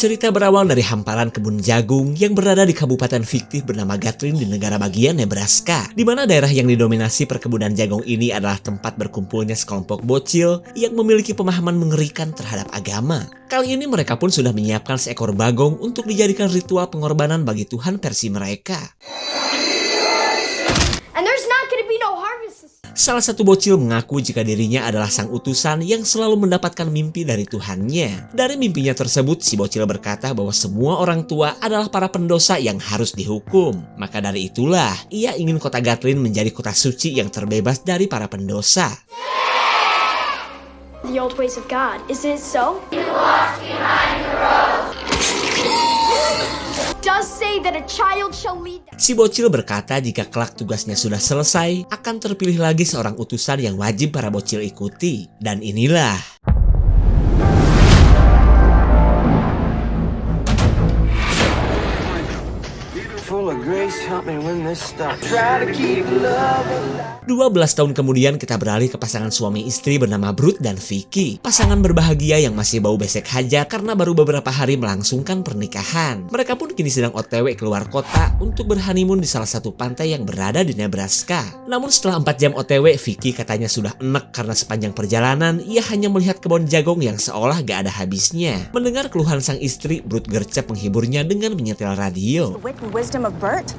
Cerita berawal dari hamparan kebun jagung yang berada di kabupaten fiktif bernama Gatlin di negara bagian Nebraska, di mana daerah yang didominasi perkebunan jagung ini adalah tempat berkumpulnya sekelompok bocil yang memiliki pemahaman mengerikan terhadap agama. Kali ini mereka pun sudah menyiapkan seekor bagong untuk dijadikan ritual pengorbanan bagi Tuhan versi mereka. And there's not gonna be no harvest. Salah satu bocil mengaku jika dirinya adalah sang utusan yang selalu mendapatkan mimpi dari Tuhannya. Dari mimpinya tersebut, si bocil berkata bahwa semua orang tua adalah para pendosa yang harus dihukum. Maka dari itulah, ia ingin kota Gatlin menjadi kota suci yang terbebas dari para pendosa. The old ways of God. Is it so? Does say that a child shall lead. Si bocil berkata jika kelak tugasnya sudah selesai, akan terpilih lagi seorang utusan yang wajib para bocil ikuti. Dan inilah Full of grace, help me win this stuff. Try to keep love alive. 12 tahun kemudian kita beralih ke pasangan suami istri bernama Brut dan Vicky. Pasangan berbahagia yang masih bau besek hajat karena baru beberapa hari melangsungkan pernikahan. Mereka pun kini sedang OTW keluar kota untuk berhanimun di salah satu pantai yang berada di Nebraska. Namun setelah 4 jam OTW, Vicky katanya sudah enek karena sepanjang perjalanan ia hanya melihat kebun jagung yang seolah gak ada habisnya. Mendengar keluhan sang istri, Brut gercep menghiburnya dengan menyetel radio. The wit and wisdom of Bert?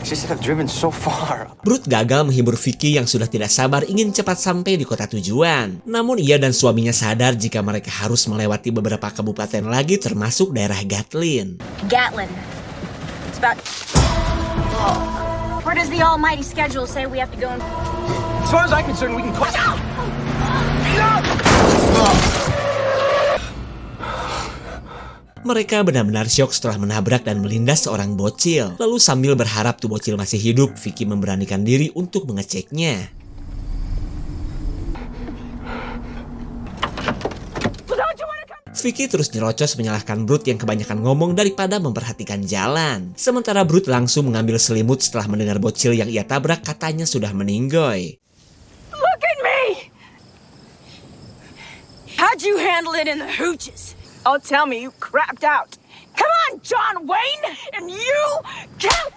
She said I've driven so far. Brut gagal menghibur Vicky yang sudah tidak sabar ingin cepat sampai di kota tujuan. Namun ia dan suaminya sadar jika mereka harus melewati beberapa kabupaten lagi termasuk daerah Gatlin. Gatlin. It's about... Where does the almighty schedule say we have to go and... As far as I'm concerned, we can call. Mereka benar-benar syok setelah menabrak dan melindas seorang bocil. Lalu sambil berharap tuh bocil masih hidup, Vicky memberanikan diri untuk mengeceknya. Vicky terus nyerocos menyalahkan Brut yang kebanyakan ngomong daripada memperhatikan jalan. Sementara Brut langsung mengambil selimut setelah mendengar bocil yang ia tabrak katanya sudah meninggoy. Look at me! How'd you handle it in the hooches? Oh, tell me you crapped out. Come on, John Wayne! And you can't...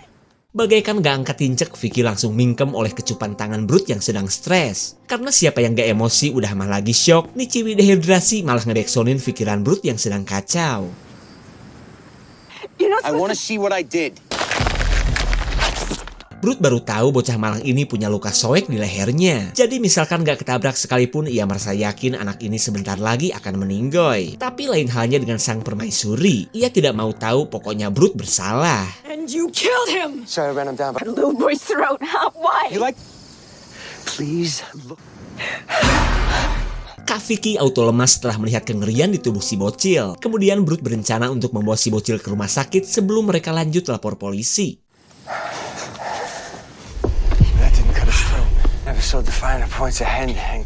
Bagaikan gak angkat tincek, Vicky langsung mingkem oleh kecupan tangan Brut yang sedang stres. Karena siapa yang gak emosi udah mah lagi syok, nih ciwi dehidrasi malah ngebeksonin pikiran Brut yang sedang kacau. You're not I want to supposed see what I did. Brut baru tahu bocah malang ini punya luka soek di lehernya. Jadi misalkan gak ketabrak sekalipun, ia merasa yakin anak ini sebentar lagi akan meninggoy. Tapi lain halnya dengan sang permaisuri. Ia tidak mau tahu, pokoknya Brut bersalah. And you killed him! Sorry, I ran him down. A little boy's throat, huh? Why? You like? Please look. Kak Vicky auto lemas setelah melihat kengerian di tubuh si bocil. Kemudian Brut berencana untuk membawa si bocil ke rumah sakit sebelum mereka lanjut lapor polisi. That didn't cut his throat. Never so defiant at points of hand to hang.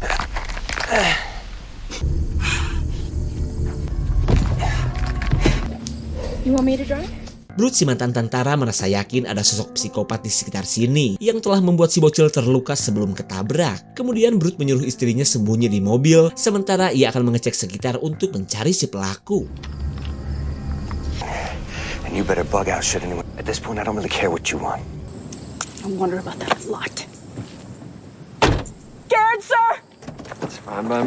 You want me to drive? Brut si mantan tentara merasa yakin ada sosok psikopat di sekitar sini yang telah membuat si bocil terluka sebelum ketabrak. Kemudian Brut menyuruh istrinya sembunyi di mobil, sementara ia akan mengecek sekitar untuk mencari si pelaku. And you better bug out shit anyway. At this point, I don't really care what you want. I wonder about that a lot. Scared, sir? It's fine, bud.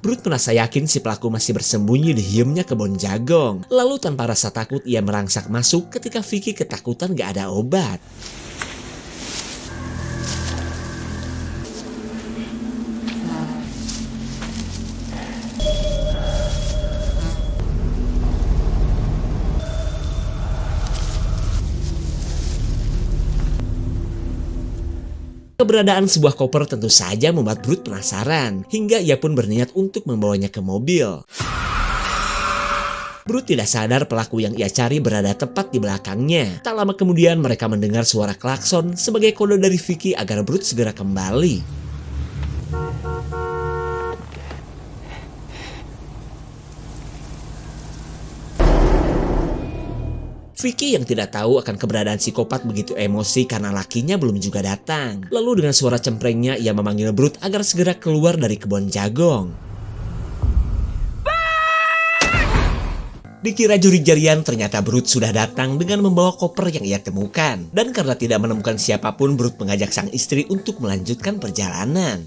Brut merasa yakin si pelaku masih bersembunyi di hiemnya kebun jagung. Lalu tanpa rasa takut ia merangsak masuk ketika Vicky ketakutan gak ada obat. Keberadaan sebuah koper tentu saja membuat Brut penasaran, hingga ia pun berniat untuk membawanya ke mobil. Brut tidak sadar pelaku yang ia cari berada tepat di belakangnya. Tak lama kemudian mereka mendengar suara klakson sebagai kode dari Vicky agar Brut segera kembali. Vicky yang tidak tahu akan keberadaan psikopat begitu emosi karena lakinya belum juga datang. Lalu dengan suara cemprengnya ia memanggil Brute agar segera keluar dari kebun jagung. Dikira juri-jarian, ternyata Brute sudah datang dengan membawa koper yang ia temukan. Dan karena tidak menemukan siapapun, Brute mengajak sang istri untuk melanjutkan perjalanan.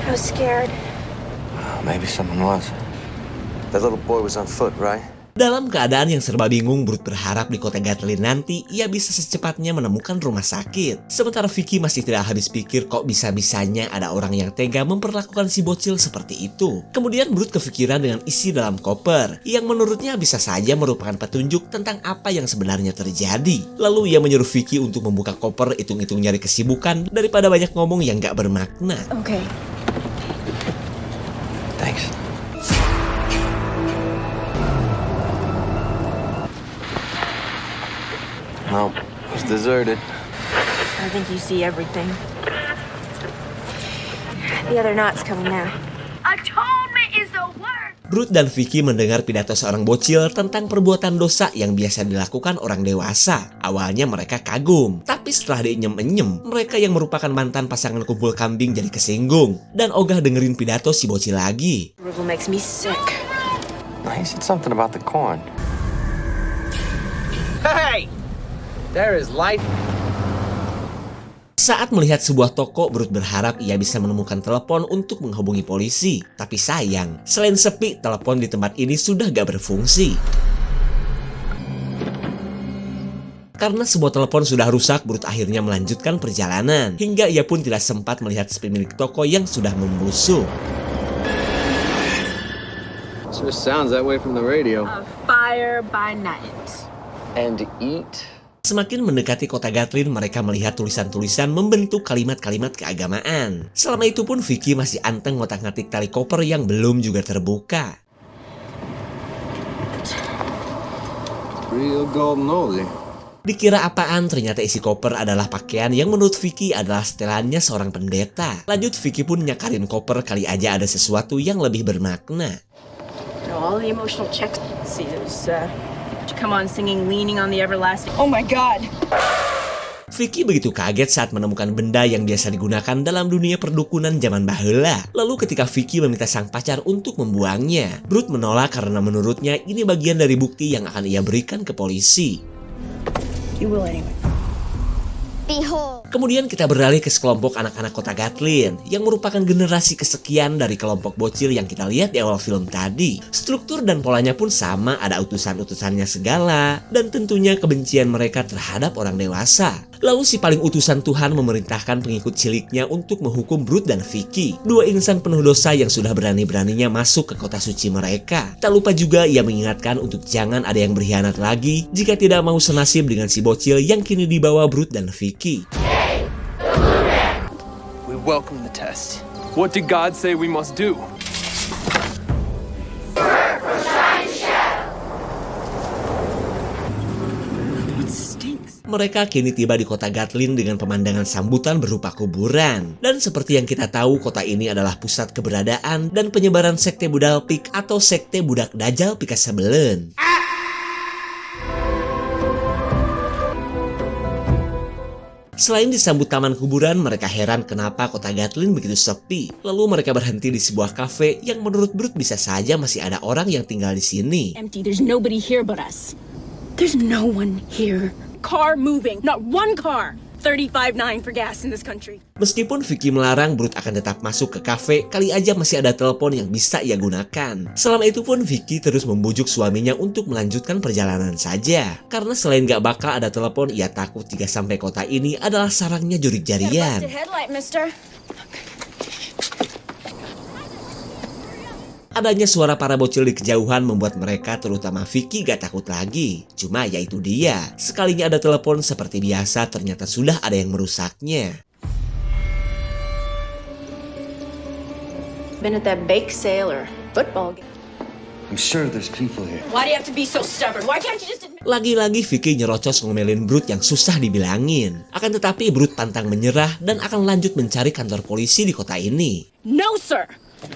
I was scared. Maybe someone was. That little boy was on foot, right? Dalam keadaan yang serba bingung, Brute berharap di kota Gatlin nanti ia bisa secepatnya menemukan rumah sakit. Sementara Vicky masih tidak habis pikir kok bisa-bisanya ada orang yang tega memperlakukan si bocil seperti itu. Kemudian Brute kepikiran dengan isi dalam koper, yang menurutnya bisa saja merupakan petunjuk tentang apa yang sebenarnya terjadi. Lalu ia menyuruh Vicky untuk membuka koper, hitung-hitung nyari kesibukan daripada banyak ngomong yang gak bermakna. Okay. Thanks. No, it's deserted. I think you see everything. The other knot's coming now. Atonement is the word! Brute dan Vicky mendengar pidato seorang bocil tentang perbuatan dosa yang biasa dilakukan orang dewasa. Awalnya mereka kagum, tapi setelah dienyem-enyem, mereka yang merupakan mantan pasangan kumpul kambing jadi kesinggung. Dan ogah dengerin pidato si bocil lagi. River makes me sick. He said something about the corn. Hey! There is light. Saat melihat sebuah toko, Brute berharap ia bisa menemukan telepon untuk menghubungi polisi. Tapi sayang, selain sepi, telepon di tempat ini sudah gak berfungsi. Karena semua telepon sudah rusak, Brute akhirnya melanjutkan perjalanan. Hingga ia pun tidak sempat melihat si pemilik toko yang sudah membusuk. Sure sounds that way from the radio. A fire by night. And eat. Semakin mendekati kota Gatlin, mereka melihat tulisan-tulisan membentuk kalimat-kalimat keagamaan. Selama itu pun Vicky masih anteng ngotak-ngatik tali koper yang belum juga terbuka. Real golden oldie. Dikira apaan, ternyata isi koper adalah pakaian yang menurut Vicky adalah setelannya seorang pendeta. Lanjut, Vicky pun nyakarin koper, kali aja ada sesuatu yang lebih bermakna. All the emotional checks. See, there's come on singing Leaning on the Everlasting. Oh my God! Vicky begitu kaget saat menemukan benda yang biasa digunakan dalam dunia perdukunan zaman baheula. Lalu ketika Vicky meminta sang pacar untuk membuangnya, Brute menolak karena menurutnya ini bagian dari bukti yang akan ia berikan ke polisi. You will anyway. Behold. Kemudian kita beralih ke sekelompok anak-anak kota Gatlin yang merupakan generasi kesekian dari kelompok bocil yang kita lihat di awal film tadi. Struktur dan polanya pun sama, ada utusan-utusannya segala, dan tentunya kebencian mereka terhadap orang dewasa. Lalu si paling utusan Tuhan memerintahkan pengikut ciliknya untuk menghukum Brute dan Vicky, dua insan penuh dosa yang sudah berani-beraninya masuk ke kota suci mereka. Tak lupa juga ia mengingatkan untuk jangan ada yang berkhianat lagi jika tidak mau senasib dengan si bocil yang kini dibawa Brute dan Vicky. We welcome the test. What did God say we must do? It stinks. Mereka kini tiba di kota Gatlin dengan pemandangan sambutan berupa kuburan. Dan seperti yang kita tahu, kota ini adalah pusat keberadaan dan penyebaran sekte Budalpik atau sekte budak Dajjal Pikasebelen. Selain disambut taman kuburan, mereka heran kenapa kota Gatlin begitu sepi. Lalu mereka berhenti di sebuah kafe yang menurut Brute bisa saja masih ada orang yang tinggal di sini. Empty. There's nobody here but us. There's no one here. Car moving. Not one car. 35.9 for gas in this country. Meskipun Vicky melarang, Brute akan tetap masuk ke kafe, kali aja masih ada telepon yang bisa ia gunakan. Selama itu pun Vicky terus membujuk suaminya untuk melanjutkan perjalanan saja. Karena selain gak bakal ada telepon, ia takut jika sampai kota ini adalah sarangnya jurik-jarian. Busted headlight, mister. Adanya suara para bocil di kejauhan membuat mereka, terutama Vicky, gak takut lagi. Cuma ya itu dia, sekalinya ada telepon seperti biasa, ternyata sudah ada yang merusaknya. Been at that bake sale or football game. I'm sure there's people here. Why do you have to be so stubborn? Why can't you just admit? Lagi-lagi Vicky nyerocos ngomelin Brute yang susah dibilangin. Akan tetapi Brute pantang menyerah dan akan lanjut mencari kantor polisi di kota ini. No, sir.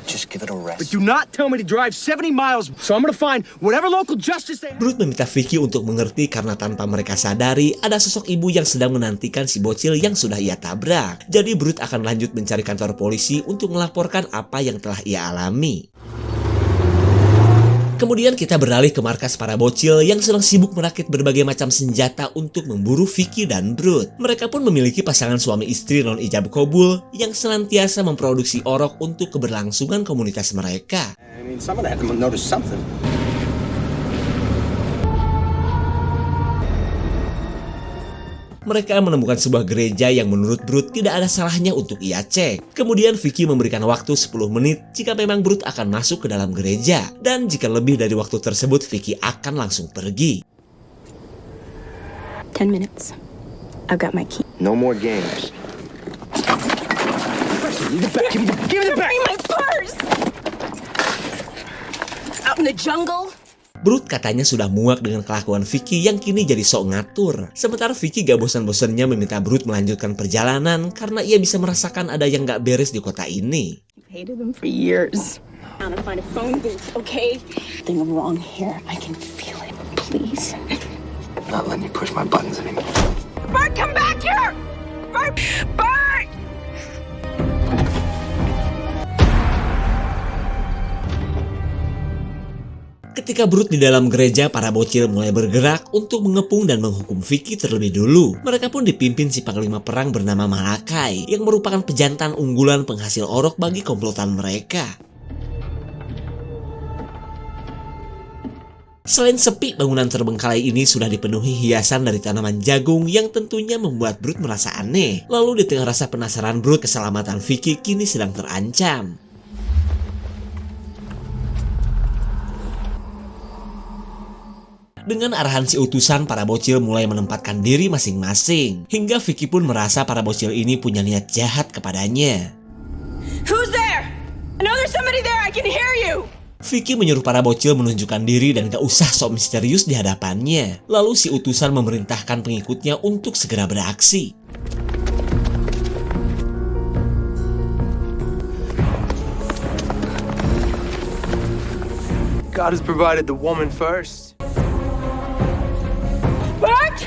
Just give it a rest. But do not tell me to drive 70 miles, so I'm gonna find whatever local justice they have. Brute meminta Vicky untuk mengerti karena tanpa mereka sadari ada sosok ibu yang sedang menantikan si bocil yang sudah ia tabrak. Jadi Brute akan lanjut mencari kantor polisi untuk melaporkan apa yang telah ia alami. Kemudian kita beralih ke markas para bocil yang sedang sibuk merakit berbagai macam senjata untuk memburu Vicky dan Brute. Mereka pun memiliki pasangan suami istri non ijab kabul yang senantiasa memproduksi orok untuk keberlangsungan komunitas mereka. I mean, someone had to notice something. Mereka menemukan sebuah gereja yang menurut Brute tidak ada salahnya untuk ia cek. Kemudian Vicky memberikan waktu 10 menit jika memang Brute akan masuk ke dalam gereja. Dan jika lebih dari waktu tersebut, Vicky akan langsung pergi. 10 minutes. I've got my key. No more games. Give it back. Give it back. Bring my purse! Out in the jungle? Brute katanya sudah muak dengan kelakuan Vicky yang kini jadi sok ngatur. Sementara Vicky gak bosan-bosannya meminta Brute melanjutkan perjalanan karena ia bisa merasakan ada yang gak beres di kota ini. Hated them for years. I'm gonna find a phone booth, okay? Thing wrong here. I can feel it. Please. Not letting you push my buttons anymore. Bart, come back here! Bart! Bart! Ketika Brute di dalam gereja, para bocil mulai bergerak untuk mengepung dan menghukum Vicky terlebih dulu. Mereka pun dipimpin si panglima perang bernama Malakai yang merupakan pejantan unggulan penghasil orok bagi komplotan mereka. Selain sepi, bangunan terbengkalai ini sudah dipenuhi hiasan dari tanaman jagung yang tentunya membuat Brute merasa aneh. Lalu di tengah rasa penasaran Brute, keselamatan Vicky kini sedang terancam. Dengan arahan si utusan, para bocil mulai menempatkan diri masing-masing. Hingga Vicky pun merasa para bocil ini punya niat jahat kepadanya. Who's there? I know there's somebody there. I can hear you. Vicky menyuruh para bocil menunjukkan diri dan gak usah sok misterius di hadapannya. Lalu si utusan memerintahkan pengikutnya untuk segera beraksi. God has provided the woman first. Bart!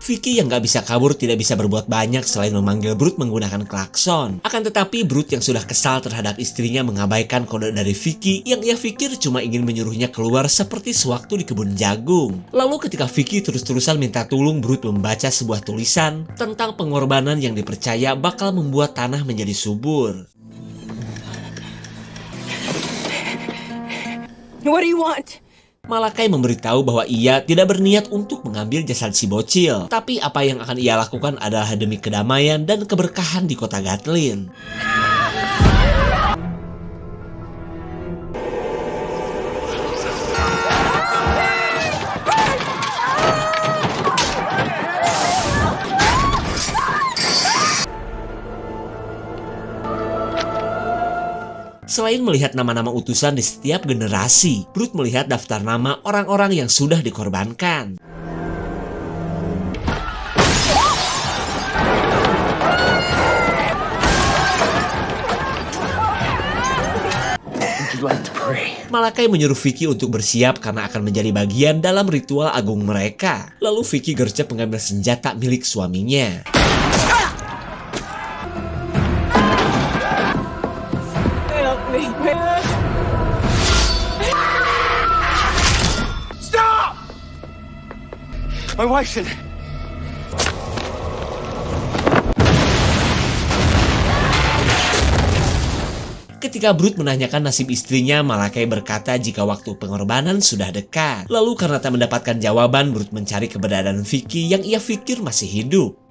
Vicky yang gak bisa kabur tidak bisa berbuat banyak selain memanggil Brute menggunakan klakson. Akan tetapi Brute yang sudah kesal terhadap istrinya mengabaikan kode dari Vicky yang ia pikir cuma ingin menyuruhnya keluar seperti sewaktu di kebun jagung. Lalu ketika Vicky terus-terusan minta tolong, Brute membaca sebuah tulisan tentang pengorbanan yang dipercaya bakal membuat tanah menjadi subur. What do you want? Malakai memberitahu bahwa ia tidak berniat untuk mengambil jasad si bocil. Tapi apa yang akan ia lakukan adalah demi kedamaian dan keberkahan di kota Gatlin. Selain melihat nama-nama utusan di setiap generasi, Brute melihat daftar nama orang-orang yang sudah dikorbankan. Would you like to pray? Malakai menyuruh Vicky untuk bersiap karena akan menjadi bagian dalam ritual agung mereka. Lalu Vicky gercep mengambil senjata milik suaminya. Stop! My wife's in. Ketika Brute menanyakan nasib istrinya, Malakai berkata jika waktu pengorbanan sudah dekat. Lalu karena tak mendapatkan jawaban, Brute mencari keberadaan Vicky yang ia pikir masih hidup.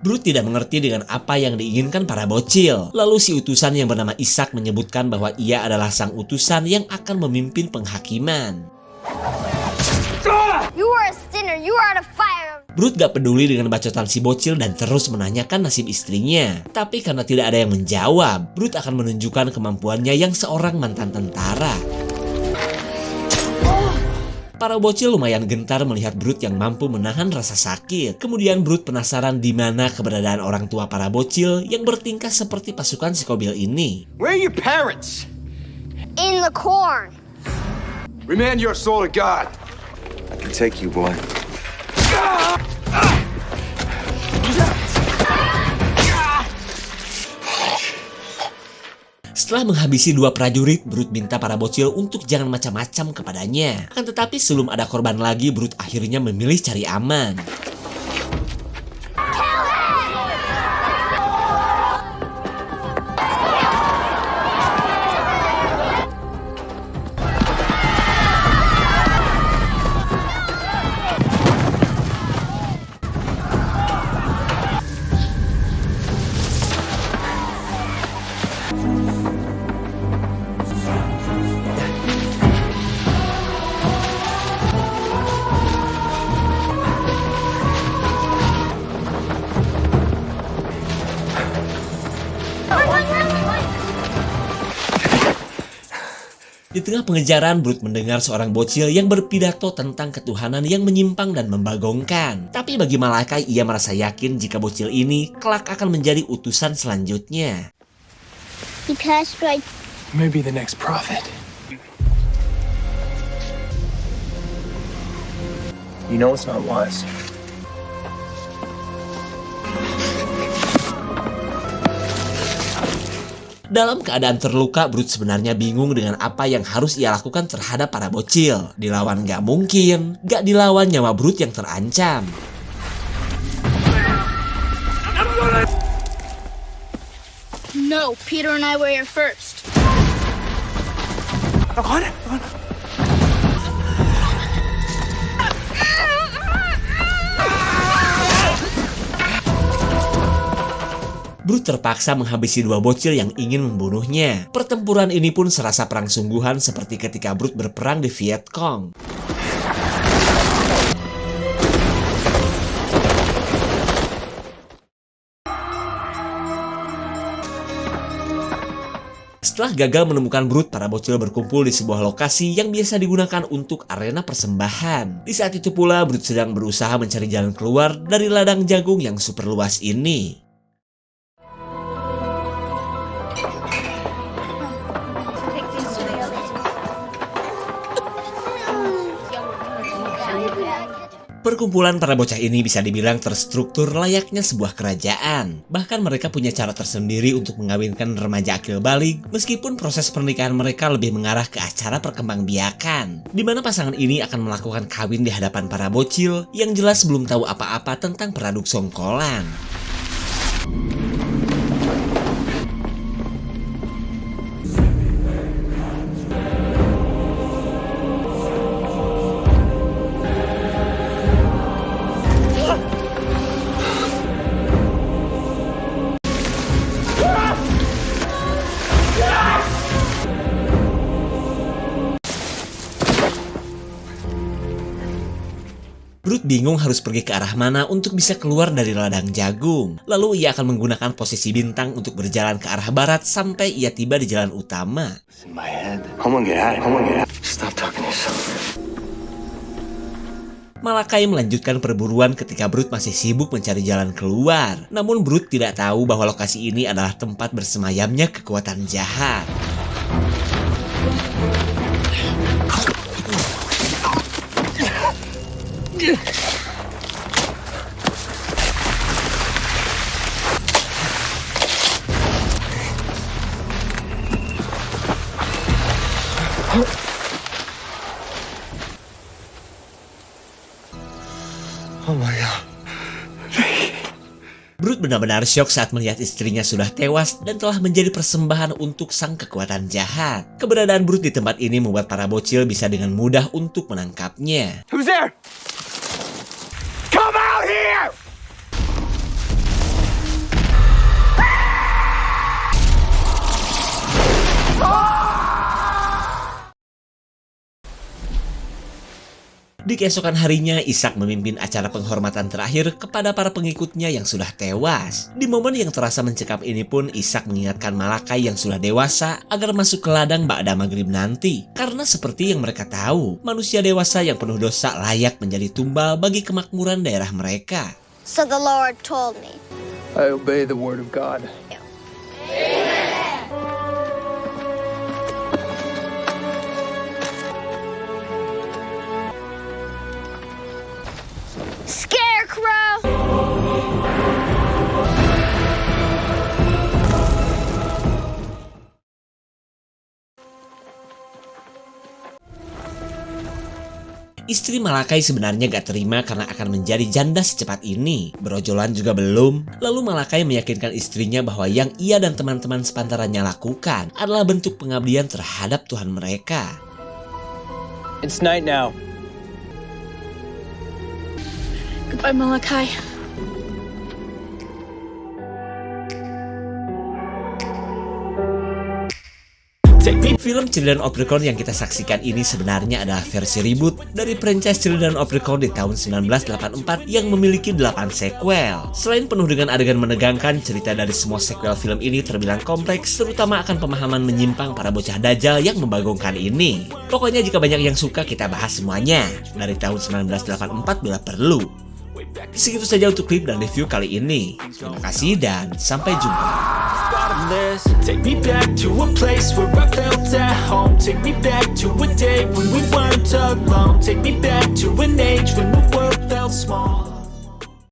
Brut tidak mengerti dengan apa yang diinginkan para bocil. Lalu si utusan yang bernama Ishak menyebutkan bahwa ia adalah sang utusan yang akan memimpin penghakiman. You are a sinner. You are out of fire. Brut gak peduli dengan bacotan si bocil dan terus menanyakan nasib istrinya. Tapi karena tidak ada yang menjawab, Brut akan menunjukkan kemampuannya yang seorang mantan tentara. Para bocil lumayan gentar melihat Brut yang mampu menahan rasa sakit. Kemudian Brut penasaran di mana keberadaan orang tua para bocil yang bertingkah seperti pasukan Scoville ini. Where are your parents? In the corn. Remand your soul to God. I can take you, boy. Setelah menghabisi 2 prajurit, Brut minta para bocil untuk jangan macam-macam kepadanya. Akan tetapi sebelum ada korban lagi, Brut akhirnya memilih cari aman. Di tengah pengejaran, Brut mendengar seorang bocil yang berpidato tentang ketuhanan yang menyimpang dan membagongkan. Tapi bagi Malakai, ia merasa yakin jika bocil ini kelak akan menjadi utusan selanjutnya. He passed right. Maybe the next prophet. You know it's not wise. Dalam keadaan terluka, Brut sebenarnya bingung dengan apa yang harus ia lakukan terhadap para bocil. Dilawan gak mungkin, gak dilawan nyawa Brut yang terancam. No, Peter and I were here first. Brut terpaksa menghabisi 2 bocil yang ingin membunuhnya. Pertempuran ini pun serasa perang sungguhan seperti ketika Brut berperang di Viet Cong. Setelah gagal menemukan Brut, para bocil berkumpul di sebuah lokasi yang biasa digunakan untuk arena persembahan. Di saat itu pula, Brut sedang berusaha mencari jalan keluar dari ladang jagung yang super luas ini. Perkumpulan para bocah ini bisa dibilang terstruktur layaknya sebuah kerajaan. Bahkan mereka punya cara tersendiri untuk mengawinkan remaja akil balik, meskipun proses pernikahan mereka lebih mengarah ke acara perkembangbiakan, di mana pasangan ini akan melakukan kawin di hadapan para bocil yang jelas belum tahu apa-apa tentang peraduk songkolan. Brut bingung harus pergi ke arah mana untuk bisa keluar dari ladang jagung. Lalu ia akan menggunakan posisi bintang untuk berjalan ke arah barat sampai ia tiba di jalan utama. In my head. I'm gonna get out. I'm gonna get out. Stop talking to yourself. Malakai melanjutkan perburuan ketika Brut masih sibuk mencari jalan keluar. Namun Brut tidak tahu bahwa lokasi ini adalah tempat bersemayamnya kekuatan jahat. Oh my God. Brut benar-benar syok saat melihat istrinya sudah tewas dan telah menjadi persembahan untuk sang kekuatan jahat. Keberadaan Brut di tempat ini membuat para bocil bisa dengan mudah untuk menangkapnya. Who's there? Come out here! Di keesokan harinya, Ishak memimpin acara penghormatan terakhir kepada para pengikutnya yang sudah tewas. Di momen yang terasa mencekam ini pun, Ishak mengingatkan Malakai yang sudah dewasa agar masuk ke ladang ba'da maghrib nanti. Karena seperti yang mereka tahu, manusia dewasa yang penuh dosa layak menjadi tumbal bagi kemakmuran daerah mereka. So the Lord told me. I obey the word of God. Scarecrow! Istri Malakai sebenarnya gak terima karena akan menjadi janda secepat ini. Berojolan juga belum. Lalu Malakai meyakinkan istrinya bahwa yang ia dan teman-teman sepantarannya lakukan adalah bentuk pengabdian terhadap Tuhan mereka. It's night now. Goodbye, Malachi. Film Children of the Corn yang kita saksikan ini sebenarnya adalah versi reboot dari franchise Children of the Corn di tahun 1984 yang memiliki 8 sequel. Selain penuh dengan adegan menegangkan, cerita dari semua sequel film ini terbilang kompleks, terutama akan pemahaman menyimpang para bocah dajal yang membagongkan ini. Pokoknya jika banyak yang suka, kita bahas semuanya dari tahun 1984 bila perlu. Segitu saja untuk klip dan review kali ini. Terima kasih dan sampai jumpa. Take me back to a place where I felt at home. Take me back to a day when we weren't alone. Take me back to an age when